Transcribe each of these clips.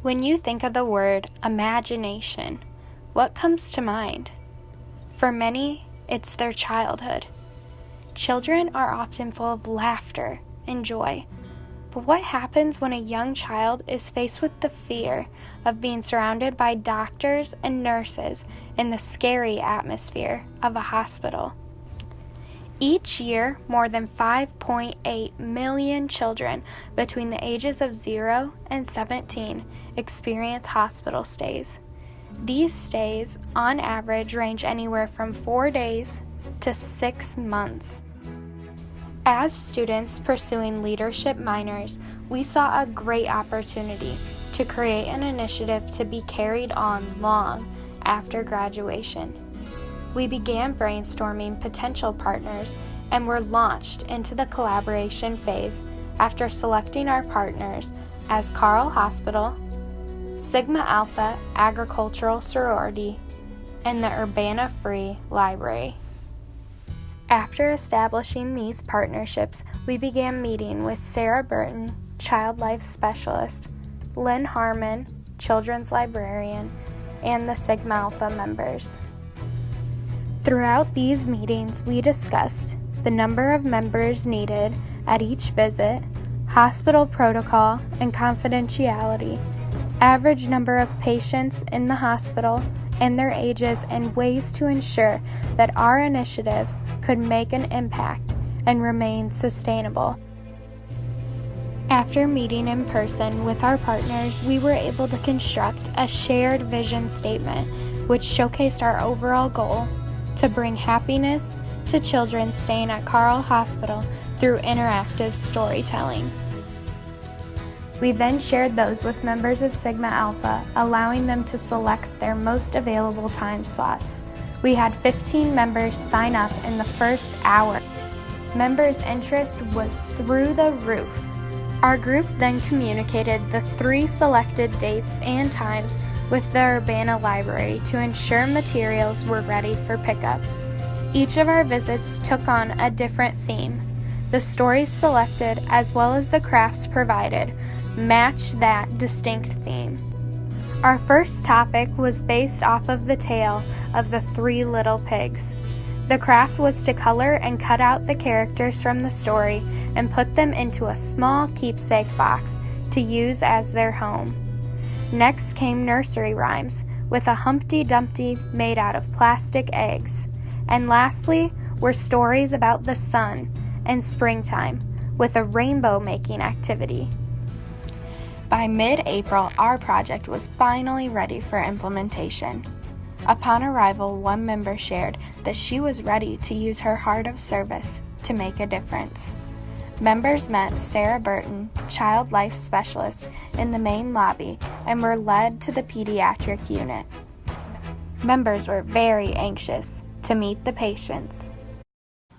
When you think of the word imagination, what comes to mind? For many, it's their childhood. Children are often full of laughter and joy. But what happens when a young child is faced with the fear of being surrounded by doctors and nurses in the scary atmosphere of a hospital? Each year, more than 5.8 million children between the ages of 0 and 17 experience hospital stays. These stays, on average, range anywhere from 4 days to 6 months. As students pursuing leadership minors, we saw a great opportunity to create an initiative to be carried on long after graduation. We began brainstorming potential partners and were launched into the collaboration phase after selecting our partners as Carle Hospital, Sigma Alpha Agricultural Sorority, and the Urbana Free Library. After establishing these partnerships, we began meeting with Sarah Burton, Child Life Specialist, Lynn Harmon, Children's Librarian, and the Sigma Alpha members. Throughout these meetings, we discussed the number of members needed at each visit, hospital protocol and confidentiality, average number of patients in the hospital and their ages, and ways to ensure that our initiative could make an impact and remain sustainable. After meeting in person with our partners, we were able to construct a shared vision statement which showcased our overall goal to bring happiness to children staying at Carle Hospital through interactive storytelling. We then shared those with members of Sigma Alpha, allowing them to select their most available time slots. We had 15 members sign up in the first hour. Members' interest was through the roof. Our group then communicated the 3 selected dates and times with the Urbana Library to ensure materials were ready for pickup. Each of our visits took on a different theme. The stories selected, as well as the crafts provided, matched that distinct theme. Our first topic was based off of the tale of the 3 little pigs. The craft was to color and cut out the characters from the story and put them into a small keepsake box to use as their home. Next came nursery rhymes with a Humpty Dumpty made out of plastic eggs. And lastly were stories about the sun and springtime with a rainbow making activity. By mid-April, our project was finally ready for implementation. Upon arrival, one member shared that she was ready to use her heart of service to make a difference. Members met Sarah Burton, Child Life Specialist, in the main lobby and were led to the pediatric unit. Members were very anxious to meet the patients.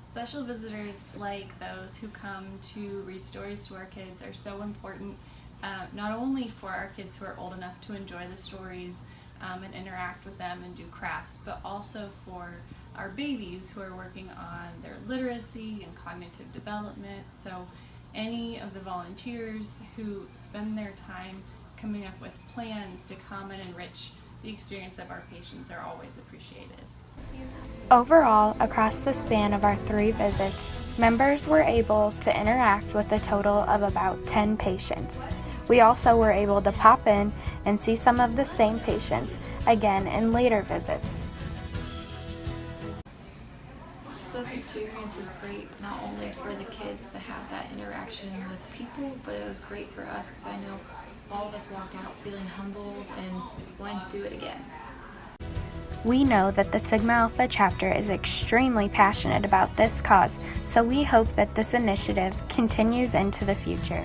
Special visitors like those who come to read stories to our kids are so important, not only for our kids who are old enough to enjoy the stories and interact with them and do crafts, but also for our babies who are working on their literacy and cognitive development. So any of the volunteers who spend their time coming up with plans to come and enrich the experience of our patients are always appreciated. Overall, across the span of our 3 visits, members were able to interact with a total of about 10 patients. We also were able to pop in and see some of the same patients again in later visits. So this experience was great, not only for the kids to have that interaction with people, but it was great for us because I know all of us walked out feeling humbled and wanting to do it again. We know that the Sigma Alpha chapter is extremely passionate about this cause, so we hope that this initiative continues into the future.